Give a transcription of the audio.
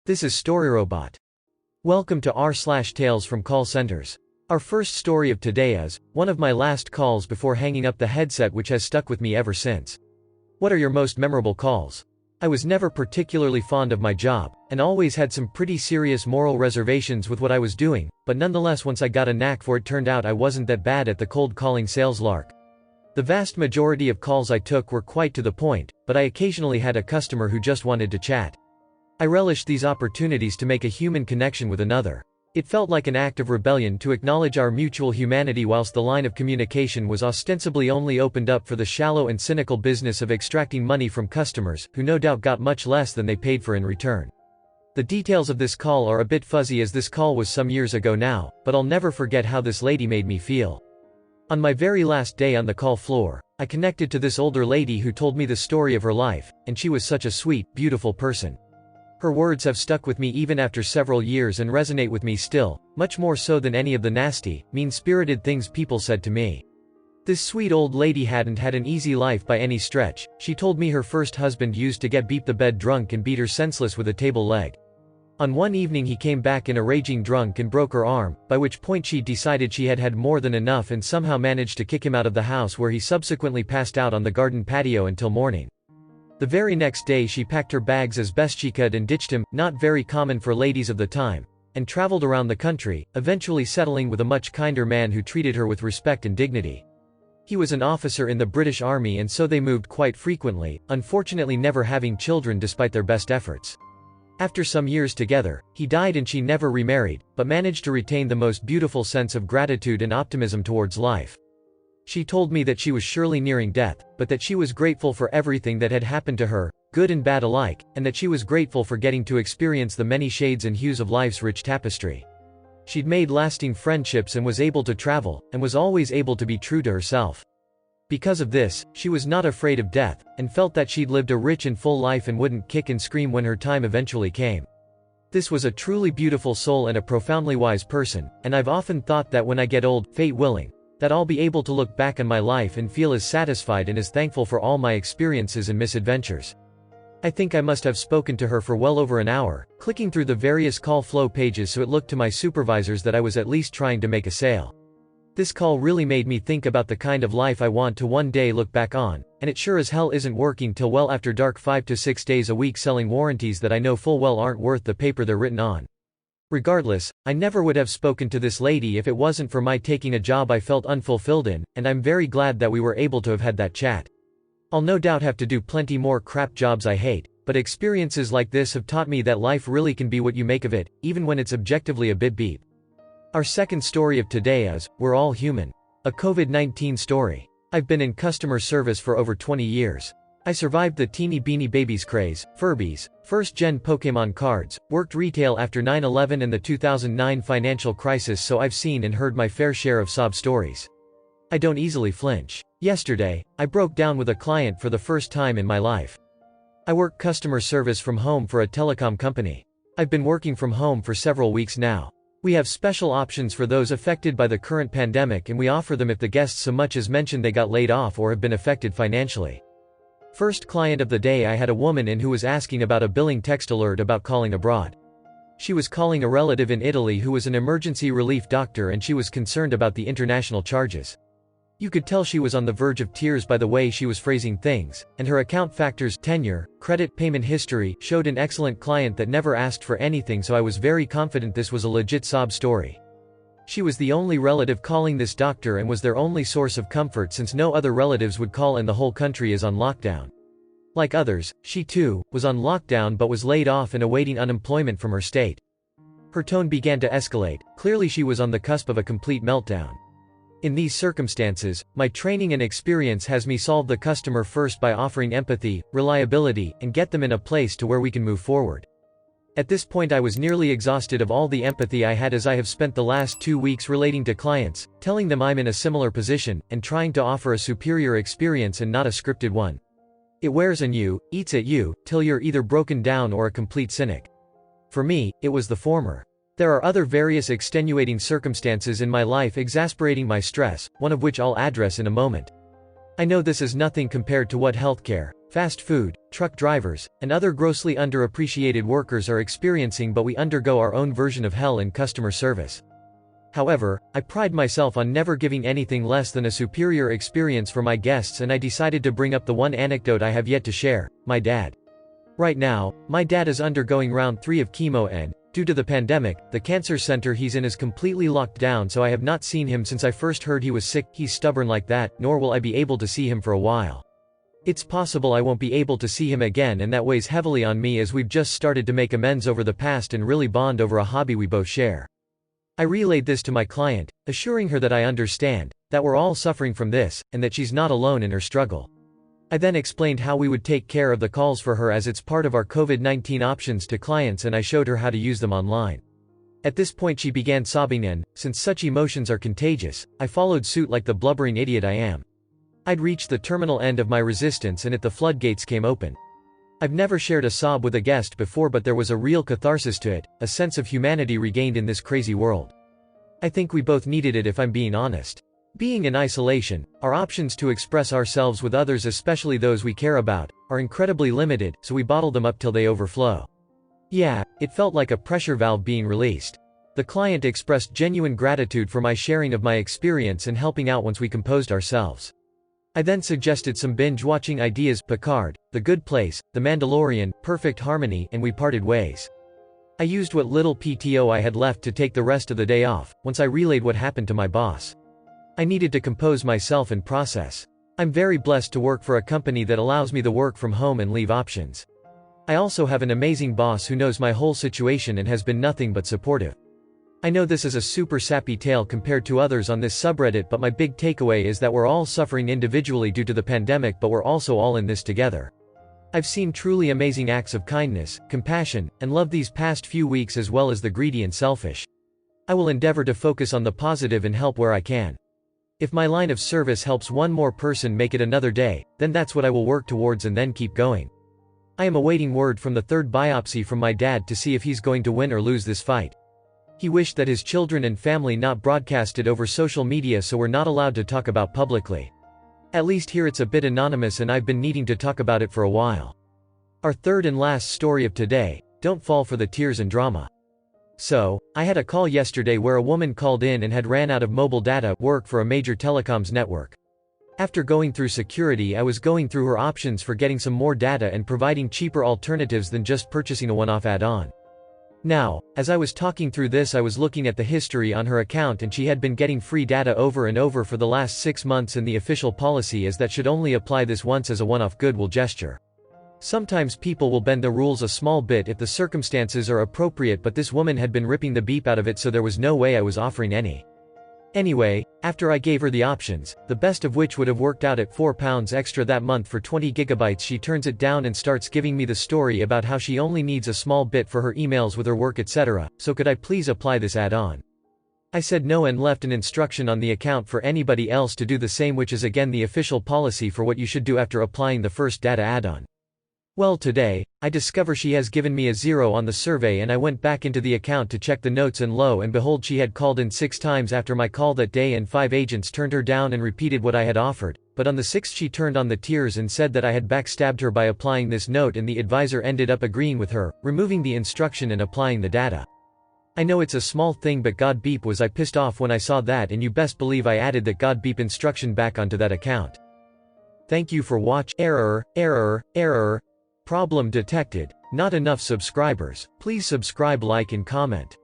This is StoryRobot. Welcome to r/Tales from Call Centers. Our first story of today is one of my last calls before hanging up the headset, which has stuck with me ever since. What are your most memorable calls? I was never particularly fond of my job, and always had some pretty serious moral reservations with what I was doing, but nonetheless once I got a knack for it, turned out I wasn't that bad at the cold calling sales lark. The vast majority of calls I took were quite to the point, but I occasionally had a customer who just wanted to chat. I relished these opportunities to make a human connection with another. It felt like an act of rebellion to acknowledge our mutual humanity whilst the line of communication was ostensibly only opened up for the shallow and cynical business of extracting money from customers, who no doubt got much less than they paid for in return. The details of this call are a bit fuzzy as this call was some years ago now, but I'll never forget how this lady made me feel. On my very last day on the call floor, I connected to this older lady who told me the story of her life, and she was such a sweet, beautiful person. Her words have stuck with me even after several years and resonate with me still, much more so than any of the nasty, mean-spirited things people said to me. This sweet old lady hadn't had an easy life by any stretch. She told me her first husband used to get beat the bed drunk and beat her senseless with a table leg. On one evening he came back in a raging drunk and broke her arm, by which point she decided she had had more than enough and somehow managed to kick him out of the house, where he subsequently passed out on the garden patio until morning. The very next day she packed her bags as best she could and ditched him, not very common for ladies of the time, and traveled around the country, eventually settling with a much kinder man who treated her with respect and dignity. He was an officer in the British Army, and so they moved quite frequently, unfortunately never having children despite their best efforts. After some years together, he died and she never remarried, but managed to retain the most beautiful sense of gratitude and optimism towards life. She told me that she was surely nearing death, but that she was grateful for everything that had happened to her, good and bad alike, and that she was grateful for getting to experience the many shades and hues of life's rich tapestry. She'd made lasting friendships and was able to travel, and was always able to be true to herself. Because of this, she was not afraid of death, and felt that she'd lived a rich and full life and wouldn't kick and scream when her time eventually came. This was a truly beautiful soul and a profoundly wise person, and I've often thought that when I get old, fate willing, that I'll be able to look back on my life and feel as satisfied and as thankful for all my experiences and misadventures. I think I must have spoken to her for well over an hour, clicking through the various call flow pages so it looked to my supervisors that I was at least trying to make a sale. This call really made me think about the kind of life I want to one day look back on, and it sure as hell isn't working till well after dark 5 to 6 days a week selling warranties that I know full well aren't worth the paper they're written on. Regardless, I never would have spoken to this lady if it wasn't for my taking a job I felt unfulfilled in, and I'm very glad that we were able to have had that chat. I'll no doubt have to do plenty more crap jobs I hate, but experiences like this have taught me that life really can be what you make of it, even when it's objectively a bit beep. Our second story of today is, We're All Human. A COVID-19 story. I've been in customer service for over 20 years. I survived the teeny beanie babies craze, Furbies, first-gen Pokémon cards, worked retail after 9/11 and the 2009 financial crisis, so I've seen and heard my fair share of sob stories. I don't easily flinch. Yesterday, I broke down with a client for the first time in my life. I work customer service from home for a telecom company. I've been working from home for several weeks now. We have special options for those affected by the current pandemic, and we offer them if the guests so much as mention they got laid off or have been affected financially. First client of the day, I had a woman in who was asking about a billing text alert about calling abroad. She was calling a relative in Italy who was an emergency relief doctor, and she was concerned about the international charges. You could tell she was on the verge of tears by the way she was phrasing things, and her account factors, tenure, credit, payment history, showed an excellent client that never asked for anything, so I was very confident this was a legit sob story. She was the only relative calling this doctor and was their only source of comfort, since no other relatives would call and the whole country is on lockdown. Like others, she too was on lockdown but was laid off and awaiting unemployment from her state. Her tone began to escalate. Clearly she was on the cusp of a complete meltdown. In these circumstances, my training and experience has me solve the customer first by offering empathy, reliability, and get them in a place to where we can move forward. At this point I was nearly exhausted of all the empathy I had, as I have spent the last 2 weeks relating to clients, telling them I'm in a similar position, and trying to offer a superior experience and not a scripted one. It wears on you, eats at you, till you're either broken down or a complete cynic. For me, it was the former. There are other various extenuating circumstances in my life exasperating my stress, one of which I'll address in a moment. I know this is nothing compared to what healthcare, fast food, truck drivers, and other grossly underappreciated workers are experiencing, but we undergo our own version of hell in customer service. However, I pride myself on never giving anything less than a superior experience for my guests, and I decided to bring up the one anecdote I have yet to share: my dad. Right now, my dad is undergoing round 3 of chemo and, due to the pandemic, the cancer center he's in is completely locked down, so I have not seen him since I first heard he was sick. He's stubborn like that, nor will I be able to see him for a while. It's possible I won't be able to see him again, and that weighs heavily on me as we've just started to make amends over the past and really bond over a hobby we both share. I relayed this to my client, assuring her that I understand, that we're all suffering from this, and that she's not alone in her struggle. I then explained how we would take care of the calls for her as it's part of our COVID-19 options to clients, and I showed her how to use them online. At this point she began sobbing, and, since such emotions are contagious, I followed suit like the blubbering idiot I am. I'd reached the terminal end of my resistance and the floodgates came open. I've never shared a sob with a guest before, but there was a real catharsis to it, a sense of humanity regained in this crazy world. I think we both needed it, if I'm being honest. Being in isolation, our options to express ourselves with others, especially those we care about, are incredibly limited, so we bottle them up till they overflow. Yeah, it felt like a pressure valve being released. The client expressed genuine gratitude for my sharing of my experience and helping out once we composed ourselves. I then suggested some binge-watching ideas: Picard, The Good Place, The Mandalorian, Perfect Harmony, and we parted ways. I used what little PTO I had left to take the rest of the day off, once I relayed what happened to my boss. I needed to compose myself and process. I'm very blessed to work for a company that allows me the work from home and leave options. I also have an amazing boss who knows my whole situation and has been nothing but supportive. I know this is a super sappy tale compared to others on this subreddit, but my big takeaway is that we're all suffering individually due to the pandemic, but we're also all in this together. I've seen truly amazing acts of kindness, compassion, and love these past few weeks, as well as the greedy and selfish. I will endeavor to focus on the positive and help where I can. If my line of service helps one more person make it another day, then that's what I will work towards and then keep going. I am awaiting word from the 3rd biopsy from my dad to see if he's going to win or lose this fight. He wished that his children and family not broadcasted over social media, so we're not allowed to talk about publicly. At least here it's a bit anonymous, and I've been needing to talk about it for a while. Our third and last story of today: don't fall for the tears and drama. So, I had a call yesterday where a woman called in and had ran out of mobile data, work for a major telecoms network. After going through security, I was going through her options for getting some more data and providing cheaper alternatives than just purchasing a one-off add-on. Now, as I was talking through this, I was looking at the history on her account, and she had been getting free data over and over for the last 6 months, and the official policy is that should only apply this once as a one-off goodwill gesture. Sometimes people will bend the rules a small bit if the circumstances are appropriate, but this woman had been ripping the beep out of it, so there was no way I was offering any. Anyway, after I gave her the options, the best of which would have worked out at £4 extra that month for 20 gigabytes, she turns it down and starts giving me the story about how she only needs a small bit for her emails with her work, etc. So could I please apply this add-on? I said no and left an instruction on the account for anybody else to do the same, which is again the official policy for what you should do after applying the first data add-on. Well, today, I discover she has given me a 0 on the survey, and I went back into the account to check the notes, and lo and behold, she had called in 6 times after my call that day, and 5 agents turned her down and repeated what I had offered, but on the 6th she turned on the tears and said that I had backstabbed her by applying this note, and the advisor ended up agreeing with her, removing the instruction and applying the data. I know it's a small thing, but god beep was I pissed off when I saw that, and you best believe I added that god beep instruction back onto that account. Thank you for watching. Error. Problem detected. Not enough subscribers. Please subscribe, like and comment.